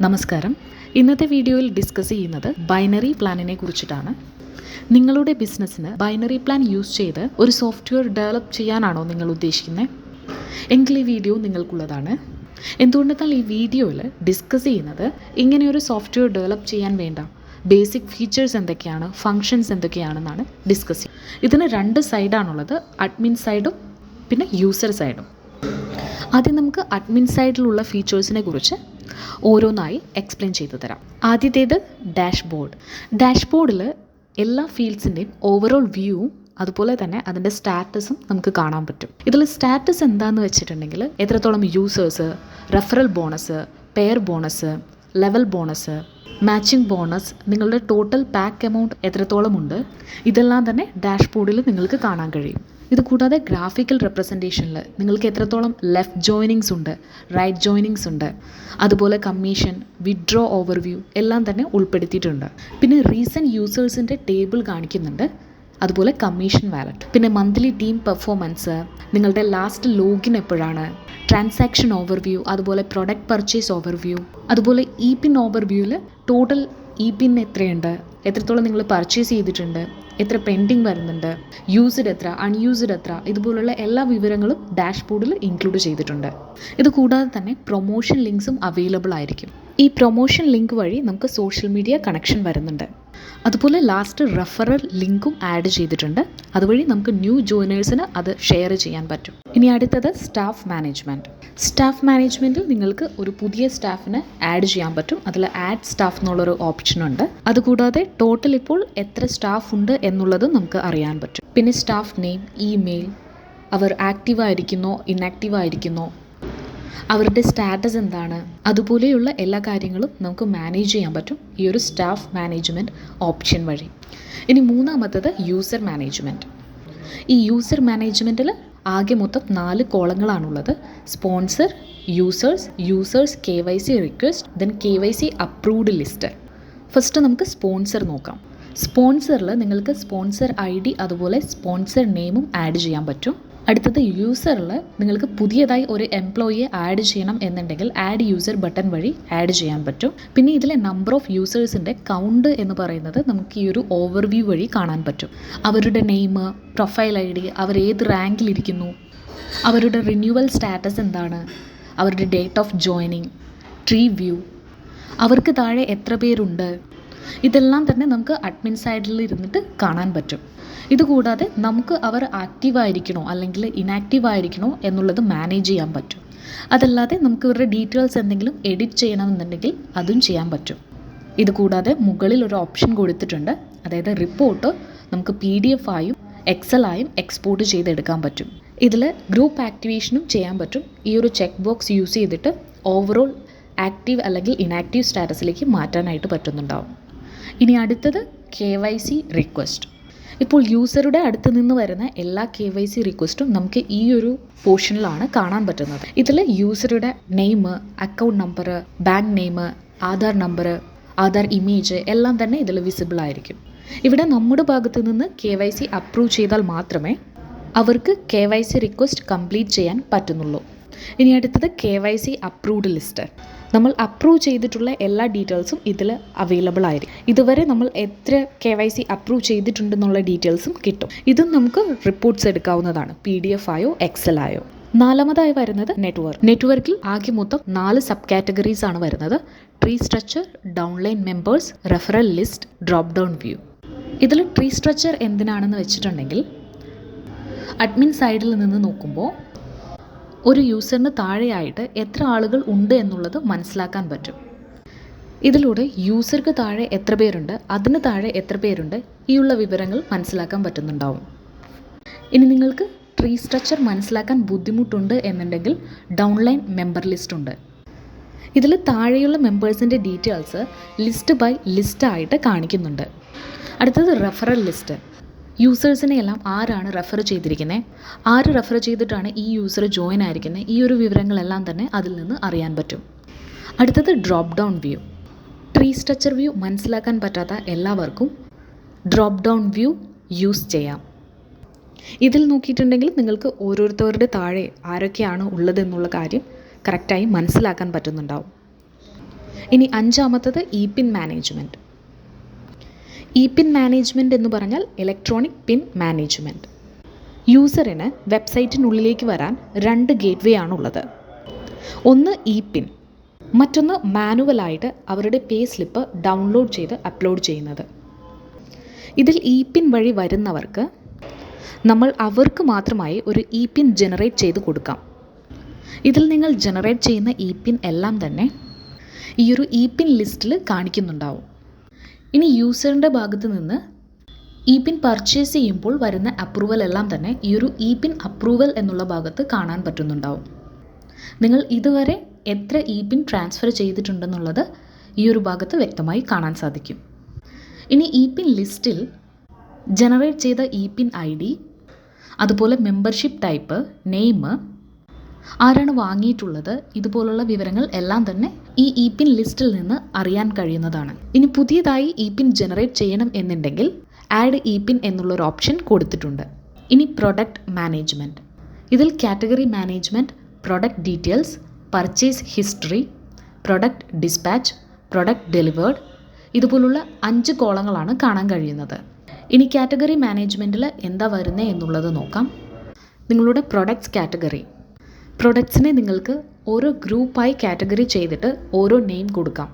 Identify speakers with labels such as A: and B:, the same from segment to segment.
A: നമസ്കാരം. ഇന്നത്തെ വീഡിയോയിൽ ഡിസ്കസ് ചെയ്യുന്നത് ബൈനറി പ്ലാനിനെ കുറിച്ചിട്ടാണ്. നിങ്ങളുടെ ബിസിനസ്സിന് ബൈനറി പ്ലാൻ യൂസ് ചെയ്ത് ഒരു സോഫ്റ്റ്വെയർ ഡെവലപ്പ് ചെയ്യാനാണോ നിങ്ങൾ ഉദ്ദേശിക്കുന്നത്? എങ്കിൽ ഈ വീഡിയോ നിങ്ങൾക്കുള്ളതാണ്. എന്തുകൊണ്ടെന്നാൽ ഈ വീഡിയോയിൽ ഡിസ്കസ് ചെയ്യുന്നത് ഇങ്ങനെയൊരു സോഫ്റ്റ്വെയർ ഡെവലപ്പ് ചെയ്യാൻ വേണ്ട ബേസിക് ഫീച്ചേഴ്സ് എന്തൊക്കെയാണ്, ഫങ്ഷൻസ് എന്തൊക്കെയാണെന്നാണ് ഡിസ്കസ് ചെയ്യുന്നത്. ഇതിന് രണ്ട് സൈഡാണുള്ളത്, അഡ്മിൻ സൈഡും പിന്നെ യൂസർ സൈഡും. ആദ്യം നമുക്ക് അഡ്മിൻ സൈഡിലുള്ള ഫീച്ചേഴ്സിനെ കുറിച്ച് ഓരോന്നായി എക്സ്പ്ലെയിൻ ചെയ്തു തരാം. ആദ്യത്തേത് ഡാഷ്ബോർഡ്. ഡാഷ്ബോർഡിൽ എല്ലാ ഫീൽഡ്സിൻ്റെയും ഓവറോൾ വ്യൂവും അതുപോലെ തന്നെ അതിൻ്റെ സ്റ്റാറ്റസും നമുക്ക് കാണാൻ പറ്റും. ഇതിൽ സ്റ്റാറ്റസ് എന്താണെന്ന് വെച്ചിട്ടുണ്ടെങ്കിൽ എത്രത്തോളം users, referral bonus, pair bonus, level bonus, matching bonus, നിങ്ങളുടെ ടോട്ടൽ പാക്ക് എമൗണ്ട് എത്രത്തോളം ഉണ്ട്, ഇതെല്ലാം തന്നെ ഡാഷ്ബോർഡിൽ നിങ്ങൾക്ക് കാണാൻ കഴിയും. ഇത് കൂടാതെ ഗ്രാഫിക്കൽ റെപ്രസെൻറ്റേഷനിൽ നിങ്ങൾക്ക് എത്രത്തോളം ലെഫ്റ്റ് ജോയിനിങ്സ് ഉണ്ട്, റൈറ്റ് ജോയിനിങ്സ് ഉണ്ട്, അതുപോലെ കമ്മീഷൻ, വിഡ്രോ ഓവർവ്യൂ എല്ലാം തന്നെ ഉൾപ്പെടുത്തിയിട്ടുണ്ട്. പിന്നെ റീസെൻറ്റ് യൂസേഴ്സിൻ്റെ ടേബിൾ കാണിക്കുന്നുണ്ട്, അതുപോലെ കമ്മീഷൻ വാലറ്റ്, പിന്നെ മന്ത്ലി ടീം പെർഫോമൻസ്, നിങ്ങളുടെ ലാസ്റ്റ് ലോഗിൻ എപ്പോഴാണ്, ട്രാൻസാക്ഷൻ ഓവർവ്യൂ, അതുപോലെ പ്രൊഡക്റ്റ് പർച്ചേസ് ഓവർവ്യൂ, അതുപോലെ ഇ പിൻ ഓവർവ്യൂവിൽ ടോട്ടൽ ഇ പിൻ എത്രയുണ്ട്, എത്രത്തോളം നിങ്ങൾ പർച്ചേസ് ചെയ്തിട്ടുണ്ട്, എത്ര പെൻഡിങ് വരുന്നുണ്ട്, യൂസ്ഡ് എത്ര, അൺയൂസ്ഡ് എത്ര, ഇതുപോലുള്ള എല്ലാ വിവരങ്ങളും ഡാഷ്ബോർഡിൽ ഇൻക്ലൂഡ് ചെയ്തിട്ടുണ്ട്. ഇത് കൂടാതെ തന്നെ പ്രൊമോഷൻ ലിങ്ക്സും അവൈലബിൾ ആയിരിക്കും. ഈ പ്രൊമോഷൻ ലിങ്ക് വഴി നമുക്ക് സോഷ്യൽ മീഡിയ കണക്ഷൻ വരുന്നുണ്ട്. അതുപോലെ ലാസ്റ്റ് റെഫറൽ ലിങ്കും ആഡ് ചെയ്തിട്ടുണ്ട്. അതുവഴി നമുക്ക് ന്യൂ ജോയിനേഴ്സിന് അത് ഷെയർ ചെയ്യാൻ പറ്റും. ഇനി അടുത്തത് സ്റ്റാഫ് മാനേജ്മെൻറ്റ്. സ്റ്റാഫ് മാനേജ്മെൻറ്റിൽ നിങ്ങൾക്ക് ഒരു പുതിയ സ്റ്റാഫിനെ ആഡ് ചെയ്യാൻ പറ്റും. അതിൽ ആഡ് സ്റ്റാഫ് എന്നുള്ളൊരു ഓപ്ഷനുണ്ട്. അതുകൂടാതെ ടോട്ടൽ ഇപ്പോൾ എത്ര സ്റ്റാഫ് ഉണ്ട് എന്നുള്ളതും നമുക്ക് അറിയാൻ പറ്റും. പിന്നെ സ്റ്റാഫ് നെയിം, ഇമെയിൽ, അവർ ആക്റ്റീവായിരിക്കുന്നോ ഇനാക്റ്റീവായിരിക്കുന്നോ, അവരുടെ സ്റ്റാറ്റസ് എന്താണ്, അതുപോലെയുള്ള എല്ലാ കാര്യങ്ങളും നമുക്ക് മാനേജ് ചെയ്യാൻ പറ്റും ഈ ഒരു സ്റ്റാഫ് മാനേജ്മെൻറ്റ് ഓപ്ഷൻ വഴി. ഇനി മൂന്നാമത്തത് യൂസർ മാനേജ്മെൻറ്റ്. ഈ യൂസർ മാനേജ്മെൻറ്റിൽ ആകെ മൊത്തം 4 കോളങ്ങളാണുള്ളത്. Sponsor, users KYC request, then KYC approved list. First നമുക്ക് സ്പോൺസർ നോക്കാം. സ്പോൺസറിൽ നിങ്ങൾക്ക് സ്പോൺസർ ID അതുപോലെ സ്പോൺസർ നെയിമും ആഡ് ചെയ്യാൻ പറ്റും. അടുത്തത് യൂസറിൽ നിങ്ങൾക്ക് പുതിയതായി ഒരു എംപ്ലോയിയെ ആഡ് ചെയ്യണം എന്നുണ്ടെങ്കിൽ ആഡ് യൂസർ ബട്ടൺ വഴി ആഡ് ചെയ്യാൻ പറ്റും. പിന്നെ ഇതിലെ നമ്പർ ഓഫ് യൂസേഴ്സിൻ്റെ കൗണ്ട് എന്ന് പറയുന്നത് നമുക്ക് ഈ ഒരു ഓവർവ്യൂ വഴി കാണാൻ പറ്റും. അവരുടെ നെയിം, പ്രൊഫൈൽ ID, അവർ ഏത് റാങ്കിലിരിക്കുന്നു, അവരുടെ റിന്യൂവൽ സ്റ്റാറ്റസ് എന്താണ്, അവരുടെ date of joining, tree view, അവർക്ക് താഴെ എത്ര പേരുണ്ട്, ഇതെല്ലാം തന്നെ നമുക്ക് അഡ്മിൻ സൈഡിൽ ഇരുന്നിട്ട് കാണാൻ പറ്റും. ഇതുകൂടാതെ നമുക്ക് അവർ ആക്റ്റീവായിരിക്കണോ അല്ലെങ്കിൽ ഇനാക്റ്റീവ് ആയിരിക്കണോ എന്നുള്ളത് മാനേജ് ചെയ്യാൻ പറ്റും. അതല്ലാതെ നമുക്ക് ഇവരുടെ ഡീറ്റെയിൽസ് എന്തെങ്കിലും എഡിറ്റ് ചെയ്യണമെന്നുണ്ടെങ്കിൽ അതും ചെയ്യാൻ പറ്റും. ഇതുകൂടാതെ മുകളിൽ ഒരു ഓപ്ഷൻ കൊടുത്തിട്ടുണ്ട്, അതായത് റിപ്പോർട്ട് നമുക്ക് PDF ആയും Excel ആയും എക്സ്പോർട്ട് ചെയ്തെടുക്കാൻ പറ്റും. ഇതിൽ ഗ്രൂപ്പ് ആക്ടിവേഷനും ചെയ്യാൻ പറ്റും. ഈ ഒരു ചെക്ക് ബോക്സ് യൂസ് ചെയ്തിട്ട് ഓവറോൾ ആക്റ്റീവ് അല്ലെങ്കിൽ ഇനാക്റ്റീവ് സ്റ്റാറ്റസിലേക്ക് മാറ്റാനായിട്ട് പറ്റുന്നുണ്ടാവും. ഇനി അടുത്തത് KYC റിക്വസ്റ്റ്. ഇപ്പോൾ യൂസറുടെ അടുത്ത് നിന്ന് വരുന്ന എല്ലാ KYC റിക്വസ്റ്റും നമുക്ക് ഈ ഒരു പോർഷനിലാണ് കാണാൻ പറ്റുന്നത്. ഇതിൽ യൂസറുടെ name, account number, bank name, Aadhaar number, Aadhaar image എല്ലാം തന്നെ ഇതിൽ വിസിബിൾ ആയിരിക്കും. ഇവിടെ നമ്മുടെ ഭാഗത്ത് നിന്ന് KYC അപ്രൂവ് ചെയ്താൽ മാത്രമേ അവർക്ക് KYC റിക്വസ്റ്റ് കംപ്ലീറ്റ് ചെയ്യാൻ പറ്റുന്നുള്ളൂ. ഇനി അടുത്തത് KYC അപ്രൂവ്ഡ് ലിസ്റ്റ്. നമ്മൾ അപ്രൂവ് ചെയ്തിട്ടുള്ള എല്ലാ ഡീറ്റെയിൽസും ഇതിൽ അവൈലബിൾ ആയിരിക്കും. ഇതുവരെ നമ്മൾ എത്ര KYC അപ്രൂവ് ചെയ്തിട്ടുണ്ടെന്നുള്ള ഡീറ്റെയിൽസും കിട്ടും. ഇതും നമുക്ക് റിപ്പോർട്ട്സ് എടുക്കാവുന്നതാണ്, PDF ആയോ Excel ആയോ. നാലാമതായി വരുന്നത് നെറ്റ്വർക്ക്. നെറ്റ്വർക്കിൽ ആകെ മൊത്തം 4 സബ് കാറ്റഗറീസ് ആണ് വരുന്നത്. Tree structure, downline members, referral list, drop down view. ഇതിൽ ട്രീ സ്ട്രക്ചർ എന്തിനാണെന്ന് വെച്ചിട്ടുണ്ടെങ്കിൽ അഡ്മിൻ സൈഡിൽ നിന്ന് നോക്കുമ്പോൾ ഒരു യൂസറിന് താഴെയായിട്ട് എത്ര ആളുകൾ ഉണ്ട് എന്നുള്ളത് മനസ്സിലാക്കാൻ പറ്റും. ഇതിലൂടെ യൂസർക്ക് താഴെ എത്ര പേരുണ്ട്, അതിന് താഴെ എത്ര പേരുണ്ട്, ഈയുള്ള വിവരങ്ങൾ മനസ്സിലാക്കാൻ പറ്റുന്നുണ്ടാവും. ഇനി നിങ്ങൾക്ക് ട്രീ സ്ട്രക്ചർ മനസ്സിലാക്കാൻ ബുദ്ധിമുട്ടുണ്ട് എന്നുണ്ടെങ്കിൽ ഡൗൺലൈൻ മെമ്പർ ലിസ്റ്റ് ഉണ്ട്. ഇതിൽ താഴെയുള്ള മെമ്പേഴ്സിൻ്റെ ഡീറ്റെയിൽസ് ലിസ്റ്റ് ബൈ ലിസ്റ്റ് ആയിട്ട് കാണിക്കുന്നുണ്ട്. അടുത്തത് റെഫറൽ ലിസ്റ്റ്. യൂസേഴ്സിനെ എല്ലാം ആരാണ് റെഫർ ചെയ്തിരിക്കുന്നത്, ആര് റെഫർ ചെയ്തിട്ടാണ് ഈ യൂസർ ജോയിൻ ആയിരിക്കുന്നത്, ഈ ഒരു വിവരങ്ങളെല്ലാം തന്നെ അതിൽ നിന്ന് അറിയാൻ പറ്റും. അടുത്തത് drop down view. Tree structure view മനസ്സിലാക്കാൻ പറ്റാത്ത എല്ലാവർക്കും ഡ്രോപ്പ് ഡൗൺ വ്യൂ യൂസ് ചെയ്യാം. ഇതിൽ നോക്കിയിട്ടുണ്ടെങ്കിൽ നിങ്ങൾക്ക് ഓരോരുത്തരുടെ താഴെ ആരൊക്കെയാണ് ഉള്ളതെന്നുള്ള കാര്യം കറക്റ്റായി മനസ്സിലാക്കാൻ പറ്റുന്നുണ്ടാവും. ഇനി അഞ്ചാമത്തത് ഇ പിൻ മാനേജ്മെൻറ്റ്. ഇ പിൻ മാനേജ്മെൻറ്റ് എന്ന് പറഞ്ഞാൽ ഇലക്ട്രോണിക് പിൻ മാനേജ്മെൻറ്റ്. യൂസറിന് വെബ്സൈറ്റിനുള്ളിലേക്ക് വരാൻ 2 ഗേറ്റ് വേ ആണുള്ളത്. ഒന്ന് ഇ പിൻ, മറ്റൊന്ന് മാനുവലായിട്ട് അവരുടെ പേ സ്ലിപ്പ് ഡൗൺലോഡ് ചെയ്ത് അപ്ലോഡ് ചെയ്യുന്നത്. ഇതിൽ ഇ പിൻ വഴി വരുന്നവർക്ക് നമ്മൾ അവർക്ക് മാത്രമായി ഒരു ഇ പിൻ ജനറേറ്റ് ചെയ്ത് കൊടുക്കാം. ഇതിൽ നിങ്ങൾ ജനറേറ്റ് ചെയ്യുന്ന ഇ പിൻ എല്ലാം തന്നെ ഈ ഒരു ഇ പിൻ ലിസ്റ്റിൽ കാണിക്കുന്നുണ്ടാവും. ഇനി യൂസറിൻ്റെ ഭാഗത്ത് നിന്ന് ഇ പിൻ പർച്ചേസ് ചെയ്യുമ്പോൾ വരുന്ന അപ്രൂവൽ എല്ലാം തന്നെ ഈ ഒരു ഇ പിൻ അപ്രൂവൽ എന്നുള്ള ഭാഗത്ത് കാണാൻ പറ്റുന്നുണ്ടാവും. നിങ്ങൾ ഇതുവരെ എത്ര ഇ പിൻ ട്രാൻസ്ഫർ ചെയ്തിട്ടുണ്ടെന്നുള്ളത് ഈ ഒരു ഭാഗത്ത് വ്യക്തമായി കാണാൻ സാധിക്കും. ഇനി ഇ പിൻ ലിസ്റ്റിൽ ജനറേറ്റ് ചെയ്ത ഇ പിൻ ഐ ഡി, അതുപോലെ മെമ്പർഷിപ്പ് ടൈപ്പ്, നെയിം, ആരാണ് വാങ്ങിയിട്ടുള്ളത്, ഇതുപോലുള്ള വിവരങ്ങൾ എല്ലാം തന്നെ ഈ ഇ പിൻ ലിസ്റ്റിൽ നിന്ന് അറിയാൻ കഴിയുന്നതാണ്. ഇനി പുതിയതായി ഇ പിൻ ജനറേറ്റ് ചെയ്യണം എന്നുണ്ടെങ്കിൽ ആഡ് ഇ പിൻ എന്നുള്ളൊരു ഓപ്ഷൻ കൊടുത്തിട്ടുണ്ട്. ഇനി പ്രൊഡക്റ്റ് മാനേജ്മെൻറ്റ്. ഇതിൽ category management, product details, purchase history, product dispatch, product delivered, ഇതുപോലുള്ള 5 കോളങ്ങളാണ് കാണാൻ കഴിയുന്നത്. ഇനി കാറ്റഗറി മാനേജ്മെൻറ്റിൽ എന്താ വരുന്നത് എന്നുള്ളത് നോക്കാം. നിങ്ങളുടെ പ്രൊഡക്ട്സ് കാറ്റഗറി, പ്രൊഡക്ട്സിനെ നിങ്ങൾക്ക് ഓരോ ഗ്രൂപ്പായി കാറ്റഗറി ചെയ്തിട്ട് ഓരോ നെയിം കൊടുക്കാം.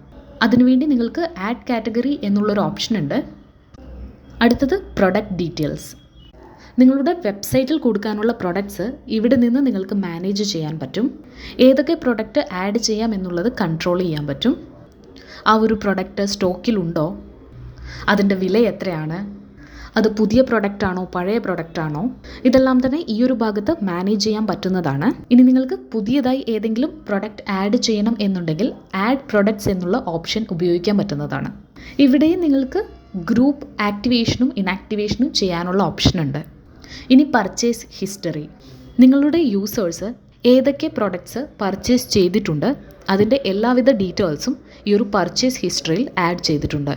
A: അതിനുവേണ്ടി നിങ്ങൾക്ക് ആഡ് കാറ്റഗറി എന്നുള്ളൊരു ഓപ്ഷൻ ഉണ്ട്. അടുത്തത് പ്രൊഡക്റ്റ് ഡീറ്റെയിൽസ്. നിങ്ങളുടെ വെബ്സൈറ്റിൽ കൊടുക്കാനുള്ള പ്രൊഡക്ട്സ് ഇവിടെ നിന്ന് നിങ്ങൾക്ക് മാനേജ് ചെയ്യാൻ പറ്റും. ഏതൊക്കെ പ്രൊഡക്റ്റ് ആഡ് ചെയ്യാം എന്നുള്ളത് കൺട്രോൾ ചെയ്യാൻ പറ്റും. ആ ഒരു പ്രൊഡക്റ്റ് സ്റ്റോക്കിലുണ്ടോ, അതിൻ്റെ വില എത്രയാണ്, അത് പുതിയ പ്രൊഡക്റ്റാണോ പഴയ പ്രൊഡക്റ്റാണോ, ഇതെല്ലാം തന്നെ ഈ ഒരു ഭാഗത്ത് മാനേജ് ചെയ്യാൻ പറ്റുന്നതാണ്. ഇനി നിങ്ങൾക്ക് പുതിയതായി ഏതെങ്കിലും പ്രൊഡക്റ്റ് ആഡ് ചെയ്യണം എന്നുണ്ടെങ്കിൽ ആഡ് പ്രൊഡക്ട്സ് എന്നുള്ള ഓപ്ഷൻ ഉപയോഗിക്കാൻ പറ്റുന്നതാണ്. ഇവിടെയും നിങ്ങൾക്ക് ഗ്രൂപ്പ് ആക്ടിവേഷനും ഇനാക്ടിവേഷനും ചെയ്യാനുള്ള ഓപ്ഷൻ ഉണ്ട്. ഇനി പർച്ചേസ് ഹിസ്റ്ററി. നിങ്ങളുടെ യൂസേഴ്സ് ഏതൊക്കെ പ്രൊഡക്ട്സ് പർച്ചേസ് ചെയ്തിട്ടുണ്ട് അതിൻ്റെ എല്ലാവിധ ഡീറ്റെയിൽസും ഈ ഒരു പർച്ചേസ് ഹിസ്റ്ററിയിൽ ആഡ് ചെയ്തിട്ടുണ്ട്.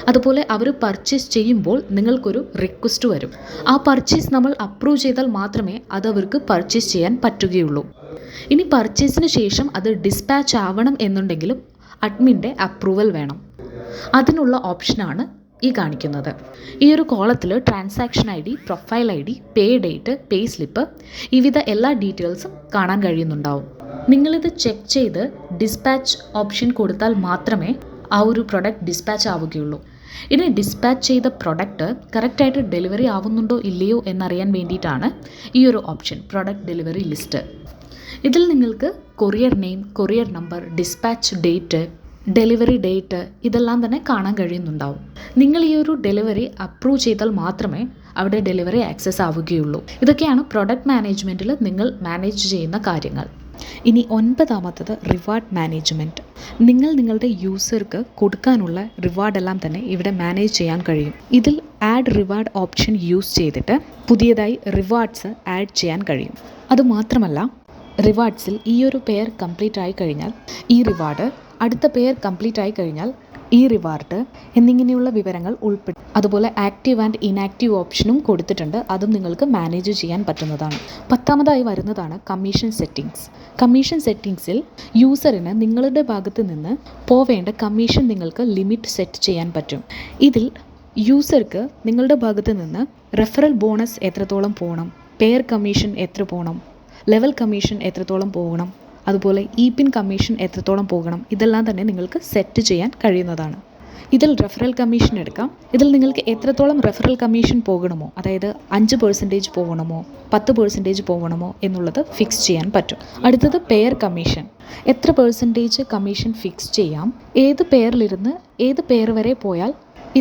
A: അതുപോലെ അവർ പർച്ചേസ് ചെയ്യുമ്പോൾ നിങ്ങൾക്കൊരു റിക്വസ്റ്റ് വരും. ആ പർച്ചേസ് നമ്മൾ അപ്രൂവ് ചെയ്താൽ മാത്രമേ അത് അവർക്ക് പർച്ചേസ് ചെയ്യാൻ പറ്റുകയുള്ളൂ. ഇനി പർച്ചേസിന് ശേഷം അത് ഡിസ്പാച്ച് ആവണം എന്നുണ്ടെങ്കിലും അഡ്മിൻ്റെ അപ്രൂവൽ വേണം. അതിനുള്ള ഓപ്ഷനാണ് ഈ കാണിക്കുന്നത്. ഈ ഒരു കോളത്തിൽ transaction I D, profile I D, pay date, pay slip, വിവിധ എല്ലാ ഡീറ്റെയിൽസും കാണാൻ കഴിയുന്നുണ്ടാവും. നിങ്ങളിത് ചെക്ക് ചെയ്ത് ഡിസ്പാച്ച് ഓപ്ഷൻ കൊടുത്താൽ മാത്രമേ ആ ഒരു പ്രൊഡക്റ്റ് ഡിസ്പാച്ച് ആവുകയുള്ളൂ. ഇനി ഡിസ്പാച്ച് ചെയ്ത പ്രൊഡക്റ്റ് കറക്റ്റായിട്ട് ഡെലിവറി ആവുന്നുണ്ടോ ഇല്ലയോ എന്നറിയാൻ വേണ്ടിയിട്ടാണ് ഈ ഒരു ഓപ്ഷൻ, പ്രൊഡക്റ്റ് ഡെലിവറി ലിസ്റ്റ്. ഇതിൽ നിങ്ങൾക്ക് courier name, courier number, dispatch date, delivery date ഇതെല്ലാം തന്നെ കാണാൻ കഴിയുന്നുണ്ടാവും. നിങ്ങൾ ഈ ഒരു ഡെലിവറി അപ്രൂവ് ചെയ്താൽ മാത്രമേ അവിടെ ഡെലിവറി ആക്സസ് ആവുകയുള്ളൂ. ഇതൊക്കെയാണ് പ്രൊഡക്റ്റ് മാനേജ്മെൻറ്റിൽ നിങ്ങൾ മാനേജ് ചെയ്യുന്ന കാര്യങ്ങൾ. ഇനി 9ാമത്തത് റിവാർഡ് മാനേജ്മെൻറ്റ്. നിങ്ങൾ നിങ്ങളുടെ യൂസർക്ക് കൊടുക്കാനുള്ള റിവാർഡെല്ലാം തന്നെ ഇവിടെ മാനേജ് ചെയ്യാൻ കഴിയും. ഇതിൽ ആഡ് റിവാർഡ് ഓപ്ഷൻ യൂസ് ചെയ്തിട്ട് പുതിയതായി റിവാർഡ്സ് ആഡ് ചെയ്യാൻ കഴിയും. അതുമാത്രമല്ല റിവാർഡ്സിൽ ഈ ഒരു പെയർ കംപ്ലീറ്റ് ആയി കഴിഞ്ഞാൽ ഈ റിവാർഡ്, അടുത്ത പെയർ കംപ്ലീറ്റ് ആയി കഴിഞ്ഞാൽ ഈ റിവാർഡ് എന്നിങ്ങനെയുള്ള വിവരങ്ങൾ ഉൾപ്പെടും. അതുപോലെ ആക്റ്റീവ് ആൻഡ് ഇനാക്റ്റീവ് ഓപ്ഷനും കൊടുത്തിട്ടുണ്ട്. അതും നിങ്ങൾക്ക് മാനേജ് ചെയ്യാൻ പറ്റുന്നതാണ്. 10ാമതായി വരുന്നതാണ് കമ്മീഷൻ സെറ്റിംഗ്സ്. കമ്മീഷൻ സെറ്റിംഗ്സിൽ യൂസറിന് നിങ്ങളുടെ ഭാഗത്ത് നിന്ന് പോവേണ്ട കമ്മീഷൻ നിങ്ങൾക്ക് ലിമിറ്റ് സെറ്റ് ചെയ്യാൻ പറ്റും. ഇതിൽ യൂസർക്ക് നിങ്ങളുടെ ഭാഗത്ത് നിന്ന് റെഫറൽ ബോണസ് എത്രത്തോളം പോകണം, പെയർ കമ്മീഷൻ എത്ര പോകണം, ലെവൽ കമ്മീഷൻ എത്രത്തോളം പോകണം, അതുപോലെ ഇ പിൻ കമ്മീഷൻ എത്രത്തോളം പോകണം, ഇതെല്ലാം തന്നെ നിങ്ങൾക്ക് സെറ്റ് ചെയ്യാൻ കഴിയുന്നതാണ്. ഇതിൽ റെഫറൽ കമ്മീഷൻ എടുക്കാം. ഇതിൽ നിങ്ങൾക്ക് എത്രത്തോളം റെഫറൽ കമ്മീഷൻ പോകണമോ, അതായത് 5% പോകണമോ 10% പോകണമോ എന്നുള്ളത് ഫിക്സ് ചെയ്യാൻ പറ്റും. അടുത്തത് പെയർ കമ്മീഷൻ. എത്ര % കമ്മീഷൻ ഫിക്സ് ചെയ്യാം, ഏത് പെയറിലിരുന്ന് ഏത് പെയർ വരെ പോയാൽ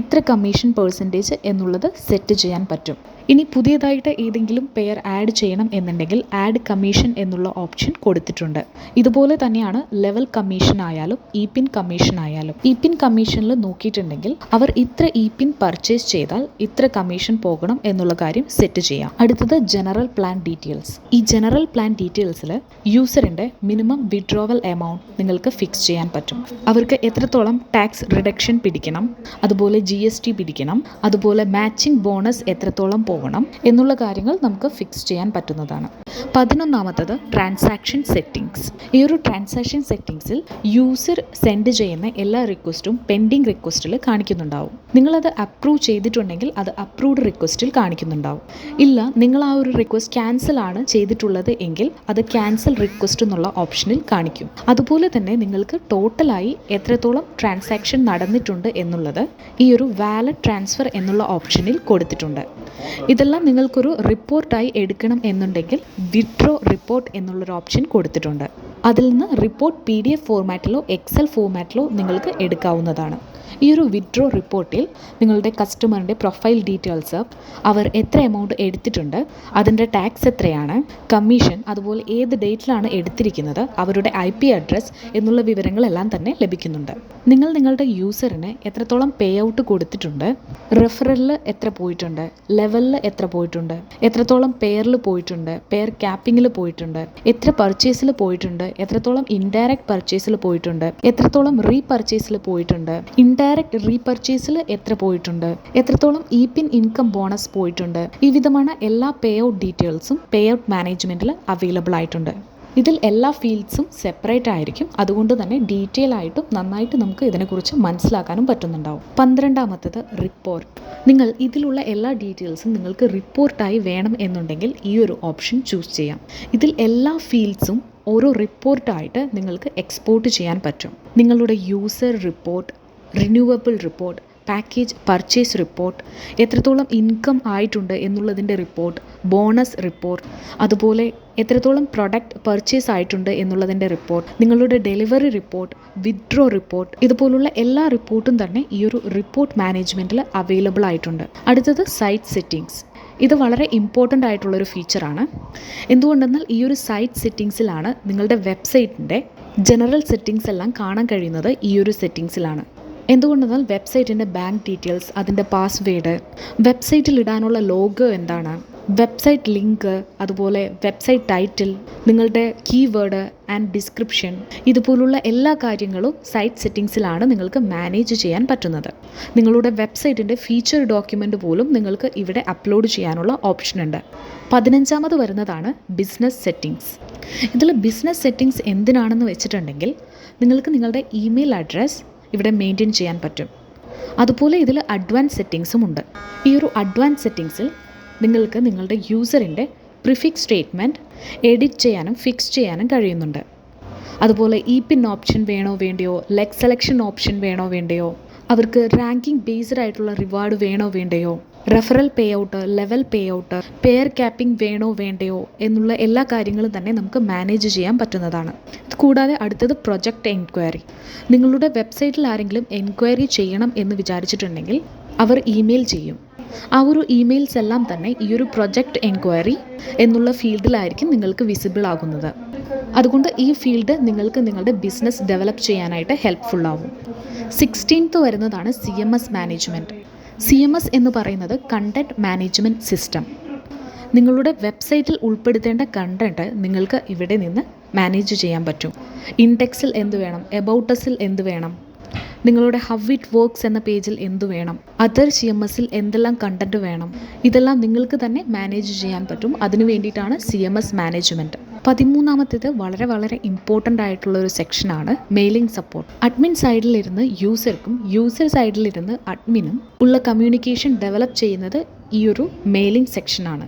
A: ഇത്ര കമ്മീഷൻ % എന്നുള്ളത് സെറ്റ് ചെയ്യാൻ പറ്റും. ഇനി പുതിയതായിട്ട് ഏതെങ്കിലും പെയർ ആഡ് ചെയ്യണം എന്നുണ്ടെങ്കിൽ ആഡ് കമ്മീഷൻ എന്നുള്ള ഓപ്ഷൻ കൊടുത്തിട്ടുണ്ട്. ഇതുപോലെ തന്നെയാണ് ലെവൽ കമ്മീഷൻ ആയാലും ഇ പിൻ കമ്മീഷൻ ആയാലും. ഇ പിൻ കമ്മീഷനിൽ നോക്കിയിട്ടുണ്ടെങ്കിൽ അവർ ഇത്ര ഇ പിൻ പർച്ചേസ് ചെയ്താൽ ഇത്ര കമ്മീഷൻ പോകണം എന്നുള്ള കാര്യം സെറ്റ് ചെയ്യാം. അടുത്തത് ജനറൽ പ്ലാൻ ഡീറ്റെയിൽസ്. ഈ ജനറൽ പ്ലാൻ ഡീറ്റെയിൽസിൽ യൂസറിൻ്റെ മിനിമം വിഡ്രോവൽ എമൗണ്ട് നിങ്ങൾക്ക് ഫിക്സ് ചെയ്യാൻ പറ്റും. അവർക്ക് എത്രത്തോളം ടാക്സ് റിഡക്ഷൻ പിടിക്കണം, അതുപോലെ GST പിടിക്കണം, അതുപോലെ മാച്ചിങ് ബോണസ് എത്രത്തോളം പോകണം എന്നുള്ള കാര്യങ്ങൾ നമുക്ക് ഫിക്സ് ചെയ്യാൻ പറ്റുന്നതാണ്. 11ാമത്തത് ട്രാൻസാക്ഷൻ സെറ്റിംഗ്സ്. ഈ ഒരു ട്രാൻസാക്ഷൻ സെറ്റിംഗ്സിൽ യൂസർ സെൻഡ് ചെയ്യുന്ന എല്ലാ റിക്വസ്റ്റും പെൻഡിങ് റിക്വസ്റ്റിൽ കാണിക്കുന്നുണ്ടാവും. നിങ്ങളത് അപ്രൂവ് ചെയ്തിട്ടുണ്ടെങ്കിൽ അത് അപ്രൂവ്ഡ് റിക്വസ്റ്റിൽ കാണിക്കുന്നുണ്ടാവും. ഇല്ല, നിങ്ങൾ ആ ഒരു റിക്വസ്റ്റ് ക്യാൻസൽ ആണ് ചെയ്തിട്ടുള്ളത് എങ്കിൽ അത് ക്യാൻസൽ റിക്വസ്റ്റ് എന്നുള്ള ഓപ്ഷനിൽ കാണിക്കും. അതുപോലെ തന്നെ നിങ്ങൾക്ക് ടോട്ടലായി എത്രത്തോളം ട്രാൻസാക്ഷൻ നടന്നിട്ടുണ്ട് എന്നുള്ളത് ഈ ഒരു വാലറ്റ് ട്രാൻസ്ഫർ എന്നുള്ള ഓപ്ഷനിൽ കൊടുത്തിട്ടുണ്ട്. ഇതെല്ലാം നിങ്ങൾക്കൊരു റിപ്പോർട്ടായി എടുക്കണം എന്നുണ്ടെങ്കിൽ വിഡ്രോ റിപ്പോർട്ട് എന്നുള്ളൊരു ഓപ്ഷൻ കൊടുത്തിട്ടുണ്ട്. അതിൽ നിന്ന് റിപ്പോർട്ട് PDF ഫോർമാറ്റിലോ Excel ഫോർമാറ്റിലോ നിങ്ങൾക്ക് എടുക്കാവുന്നതാണ്. ഈ ഒരു വിഡ്രോ റിപ്പോർട്ടിൽ നിങ്ങളുടെ കസ്റ്റമറിൻ്റെ പ്രൊഫൈൽ ഡീറ്റെയിൽസ്, അവർ എത്ര എമൗണ്ട് എടുത്തിട്ടുണ്ട്, അതിൻ്റെ ടാക്സ് എത്രയാണ്, കമ്മീഷൻ, അതുപോലെ ഏത് ഡേറ്റിലാണ് എടുത്തിരിക്കുന്നത്, അവരുടെ IP അഡ്രസ്സ് എന്നുള്ള വിവരങ്ങളെല്ലാം തന്നെ ലഭിക്കുന്നുണ്ട്. നിങ്ങൾ നിങ്ങളുടെ യൂസറിന് എത്രത്തോളം പേ ഔട്ട് കൊടുത്തിട്ടുണ്ട്, റെഫറലിൽ എത്ര പോയിട്ടുണ്ട്, ലെവലിൽ എത്ര പോയിട്ടുണ്ട്, എത്രത്തോളം പെയറിൽ പോയിട്ടുണ്ട്, പെയർ ക്യാപ്പിങ്ങിൽ പോയിട്ടുണ്ട്, എത്ര പർച്ചേസിൽ പോയിട്ടുണ്ട്, എത്രത്തോളം ഇൻഡയറക്റ്റ് പർച്ചേസിൽ പോയിട്ടുണ്ട്, എത്രത്തോളം റീപർച്ചേസിൽ പോയിട്ടുണ്ട്, ഇൻഡയറക്റ്റ് റീപർച്ചേസിൽ എത്ര പോയിട്ടുണ്ട്, എത്രത്തോളം ഇപിൻ ഇൻകം ബോണസ് പോയിട്ടുണ്ട്, ഈ വിധമാണ് എല്ലാ പേ ഔട്ട് ഡീറ്റെയിൽസും പേ ഔട്ട് മാനേജ്മെൻറ്റിൽ അവൈലബിൾ ആയിട്ടുണ്ട്. ഇതിൽ എല്ലാ ഫീൽഡ്സും സെപ്പറേറ്റ് ആയിരിക്കും. അതുകൊണ്ട് തന്നെ ഡീറ്റെയിൽ ആയിട്ടും നന്നായിട്ട് നമുക്ക് ഇതിനെക്കുറിച്ച് മനസ്സിലാക്കാനും പറ്റുന്നുണ്ടാവും. 12ാമത്തത് റിപ്പോർട്ട്. നിങ്ങൾ ഇതിലുള്ള എല്ലാ ഡീറ്റെയിൽസും നിങ്ങൾക്ക് റിപ്പോർട്ടായി വേണം എന്നുണ്ടെങ്കിൽ ഈ ഒരു ഓപ്ഷൻ ചൂസ് ചെയ്യാം. ഇതിൽ എല്ലാ ഫീൽഡ്സും ഓരോ റിപ്പോർട്ടായിട്ട് നിങ്ങൾക്ക് എക്സ്പോർട്ട് ചെയ്യാൻ പറ്റും. നിങ്ങളുടെ user report, renewable report, package purchase report, എത്രത്തോളം ഇൻകം ആയിട്ടുണ്ട് എന്നുള്ളതിൻ്റെ റിപ്പോർട്ട്, ബോണസ് റിപ്പോർട്ട്, അതുപോലെ എത്രത്തോളം പ്രൊഡക്റ്റ് പർച്ചേസ് ആയിട്ടുണ്ട് എന്നുള്ളതിൻ്റെ റിപ്പോർട്ട്, നിങ്ങളുടെ ഡെലിവറി റിപ്പോർട്ട്, വിഡ്രോ റിപ്പോർട്ട്, ഇതുപോലുള്ള എല്ലാ റിപ്പോർട്ടും തന്നെ ഈ ഒരു റിപ്പോർട്ട് മാനേജ്മെൻറ്റിൽ അവൈലബിൾ ആയിട്ടുണ്ട്. അടുത്തത് സൈറ്റ് സെറ്റിംഗ്സ്. ഇത് വളരെ ഇമ്പോർട്ടൻ്റ് ആയിട്ടുള്ളൊരു ഫീച്ചറാണ്. എന്തുകൊണ്ടെന്നാൽ ഈ ഒരു സൈറ്റ് സെറ്റിംഗ്സിലാണ് നിങ്ങളുടെ വെബ്സൈറ്റിൻ്റെ ജനറൽ സെറ്റിംഗ്സ് എല്ലാം കാണാൻ കഴിയുന്നത്. ഈ ഒരു സെറ്റിംഗ്സിലാണ്. എന്തുകൊണ്ടെന്നാൽ വെബ്സൈറ്റിൻ്റെ ബാങ്ക് ഡീറ്റെയിൽസ്, അതിൻ്റെ പാസ്വേഡ്, വെബ്സൈറ്റിൽ ഇടാനുള്ള ലോഗോ എന്താണ്, വെബ്സൈറ്റ് ലിങ്ക്, അതുപോലെ വെബ്സൈറ്റ് ടൈറ്റിൽ, നിങ്ങളുടെ കീവേഡ് ആൻഡ് ഡിസ്ക്രിപ്ഷൻ, ഇതുപോലുള്ള എല്ലാ കാര്യങ്ങളും സൈറ്റ് സെറ്റിംഗ്സിലാണ് നിങ്ങൾക്ക് മാനേജ് ചെയ്യാൻ പറ്റുന്നത്. നിങ്ങളുടെ വെബ്സൈറ്റിൻ്റെ ഫീച്ചർ ഡോക്യുമെൻ്റ് പോലും നിങ്ങൾക്ക് ഇവിടെ അപ്ലോഡ് ചെയ്യാനുള്ള ഓപ്ഷൻ ഉണ്ട്. 15ാമത് വരുന്നതാണ് ബിസിനസ് സെറ്റിംഗ്സ്. ഇതിൽ ബിസിനസ് സെറ്റിംഗ്സ് എന്തിനാണെന്ന് വെച്ചിട്ടുണ്ടെങ്കിൽ നിങ്ങൾക്ക് നിങ്ങളുടെ ഇമെയിൽ അഡ്രസ്സ് ഇവിടെ മെയിൻറ്റെയിൻ ചെയ്യാൻ പറ്റും. അതുപോലെ ഇതിൽ അഡ്വാൻസ് സെറ്റിംഗ്സും ഉണ്ട്. ഈ ഒരു അഡ്വാൻസ് സെറ്റിംഗ്സിൽ നിങ്ങൾക്ക് നിങ്ങളുടെ യൂസറിൻ്റെ പ്രിഫിക്സ് സ്റ്റേറ്റ്മെൻറ്റ് എഡിറ്റ് ചെയ്യാനും ഫിക്സ് ചെയ്യാനും കഴിയുന്നുണ്ട്. അതുപോലെ ഇപിൻ ഓപ്ഷൻ വേണോ വേണ്ടയോ, ലെഗ് സെലക്ഷൻ ഓപ്ഷൻ വേണോ വേണ്ടയോ, അവർക്ക് റാങ്കിങ് ബേസ്ഡ് ആയിട്ടുള്ള റിവാർഡ് വേണോ വേണ്ടയോ, referral pay out, level pay out, pair capping വേണോ വേണ്ടയോ എന്നുള്ള എല്ലാ കാര്യങ്ങളും തന്നെ നമുക്ക് മാനേജ് ചെയ്യാൻ പറ്റുന്നതാണ്. കൂടാതെ അടുത്തത് പ്രൊജക്റ്റ് എൻക്വയറി. നിങ്ങളുടെ വെബ്സൈറ്റിൽ ആരെങ്കിലും എൻക്വയറി ചെയ്യണം എന്ന് വിചാരിച്ചിട്ടുണ്ടെങ്കിൽ അവർ ഇമെയിൽ ചെയ്യും. ആ ഒരു ഇമെയിൽസ് എല്ലാം തന്നെ ഈ ഒരു പ്രൊജക്റ്റ് എൻക്വയറി എന്നുള്ള ഫീൽഡിലായിരിക്കും നിങ്ങൾക്ക് വിസിബിൾ ആകുന്നത്. അതുകൊണ്ട് ഈ ഫീൽഡ് നിങ്ങൾക്ക് നിങ്ങളുടെ ബിസിനസ് ഡെവലപ്പ് ചെയ്യാനായിട്ട് ഹെൽപ്ഫുള്ളാവും. 16th വരുന്നതാണ് CMS മാനേജ്മെൻറ്റ്. CMS എന്ന് പറയുന്നത് കണ്ടൻറ് മാനേജ്മെൻറ്റ് സിസ്റ്റം. നിങ്ങളുടെ വെബ്സൈറ്റിൽ ഉൾപ്പെടുത്തേണ്ട കണ്ടൻറ്റ് നിങ്ങൾക്ക് ഇവിടെ നിന്ന് മാനേജ് ചെയ്യാൻ പറ്റും. ഇൻഡെക്സിൽ എന്ത് വേണം, എബൌട്ട് അസിൽ എന്ത് വേണം, നിങ്ങളുടെ ഹൗ ഇറ്റ് വർക്ക്സ് എന്ന പേജിൽ എന്ത് വേണം, അതർ CMSൽ എന്തെല്ലാം കണ്ടൻറ്റ് വേണം, ഇതെല്ലാം നിങ്ങൾക്ക് തന്നെ മാനേജ് ചെയ്യാൻ പറ്റും. അതിനു വേണ്ടിയിട്ടാണ് CMS മാനേജ്മെൻറ്റ്. 13ാമത്തേത് വളരെ ഇമ്പോർട്ടൻ്റ് ആയിട്ടുള്ള ഒരു സെക്ഷനാണ് മെയിലിംഗ് സപ്പോർട്ട്. അഡ്മിൻ സൈഡിലിരുന്ന് യൂസർക്കും യൂസർ സൈഡിലിരുന്ന് അഡ്മിനും ഉള്ള കമ്മ്യൂണിക്കേഷൻ ഡെവലപ്പ് ചെയ്യുന്നത് ഈ ഒരു മെയിലിംഗ് സെക്ഷനാണ്.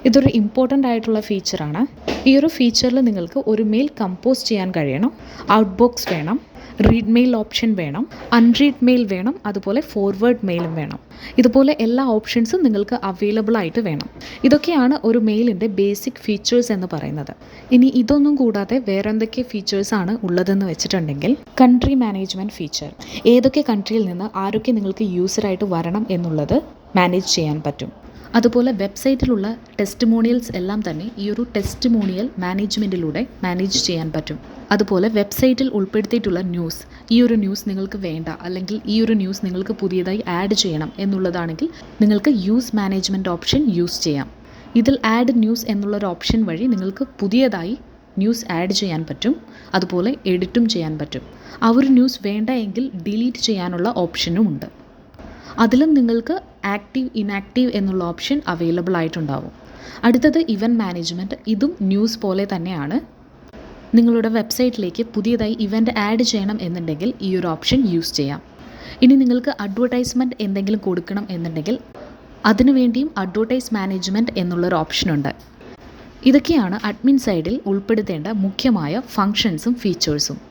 A: ഇതൊരു ഇമ്പോർട്ടൻ്റ് ആയിട്ടുള്ള ഫീച്ചറാണ്. ഈ ഒരു ഫീച്ചറിൽ നിങ്ങൾക്ക് ഒരു മെയിൽ കമ്പോസ് ചെയ്യാൻ കഴിയണം. ഔട്ട്ബോക്സ് വേണം, റീഡ് മെയിൽ ഓപ്ഷൻ വേണം, അൺറീഡ് മെയിൽ വേണം, അതുപോലെ ഫോർവേഡ് മെയിലും വേണം. ഇതുപോലെ എല്ലാ ഓപ്ഷൻസും നിങ്ങൾക്ക് അവൈലബിൾ ആയിട്ട് വേണം. ഇതൊക്കെയാണ് ഒരു മെയിലിൻ്റെ ബേസിക് ഫീച്ചേഴ്സ് എന്ന് പറയുന്നത്. ഇനി ഇതൊന്നും കൂടാതെ വേറെ എന്തൊക്കെ ഫീച്ചേഴ്സാണ് ഉള്ളതെന്ന് വെച്ചിട്ടുണ്ടെങ്കിൽ കൺട്രി മാനേജ്മെൻറ്റ് ഫീച്ചർ. ഏതൊക്കെ കൺട്രിയിൽ നിന്ന് ആരൊക്കെ നിങ്ങൾക്ക് യൂസറായിട്ട് വരണം എന്നുള്ളത് മാനേജ് ചെയ്യാൻ പറ്റും. അതുപോലെ വെബ്സൈറ്റിലുള്ള ടെസ്റ്റിമോണിയൽസ് എല്ലാം തന്നെ ഈ ഒരു ടെസ്റ്റിമോണിയൽ മാനേജ്മെൻറ്റിലൂടെ മാനേജ് ചെയ്യാൻ പറ്റും. അതുപോലെ വെബ്സൈറ്റിൽ ഉൾപ്പെടുത്തിയിട്ടുള്ള ന്യൂസ്, ഈ ഒരു ന്യൂസ് നിങ്ങൾക്ക് വേണ്ട, അല്ലെങ്കിൽ ഈ ഒരു ന്യൂസ് നിങ്ങൾക്ക് പുതിയതായി ആഡ് ചെയ്യണം എന്നുള്ളതാണെങ്കിൽ നിങ്ങൾക്ക് യൂസ് മാനേജ്മെൻറ്റ് ഓപ്ഷൻ യൂസ് ചെയ്യാം. ഇതിൽ ആഡ് ന്യൂസ് എന്നുള്ളൊരു ഓപ്ഷൻ വഴി നിങ്ങൾക്ക് പുതിയതായി ന്യൂസ് ആഡ് ചെയ്യാൻ പറ്റും. അതുപോലെ എഡിറ്റും ചെയ്യാൻ പറ്റും. ആ ഒരു ന്യൂസ് വേണ്ട എങ്കിൽ ഡിലീറ്റ് ചെയ്യാനുള്ള ഓപ്ഷനും ഉണ്ട്. അതിലും നിങ്ങൾക്ക് ആക്റ്റീവ് ഇനാക്റ്റീവ് എന്നുള്ള ഓപ്ഷൻ അവൈലബിൾ ആയിട്ടുണ്ടാവും. അടുത്തത് ഇവൻറ്റ് മാനേജ്മെൻറ്റ്. ഇതും ന്യൂസ് പോലെ തന്നെയാണ്. നിങ്ങളുടെ വെബ്സൈറ്റിലേക്ക് പുതിയതായി ഇവൻറ്റ് ആഡ് ചെയ്യണം എന്നുണ്ടെങ്കിൽ ഈ ഒരു ഓപ്ഷൻ യൂസ് ചെയ്യാം. ഇനി നിങ്ങൾക്ക് അഡ്വർടൈസ്മെൻറ്റ് എന്തെങ്കിലും കൊടുക്കണം എന്നുണ്ടെങ്കിൽ അതിനുവേണ്ടിയും അഡ്വർടൈസ് മാനേജ്മെൻറ്റ് എന്നുള്ളൊരു ഓപ്ഷനുണ്ട്. ഇതൊക്കെയാണ് അഡ്മിൻ സൈഡിൽ ഉൾപ്പെടുത്തേണ്ട മുഖ്യമായ ഫങ്ഷൻസും ഫീച്ചേഴ്സും.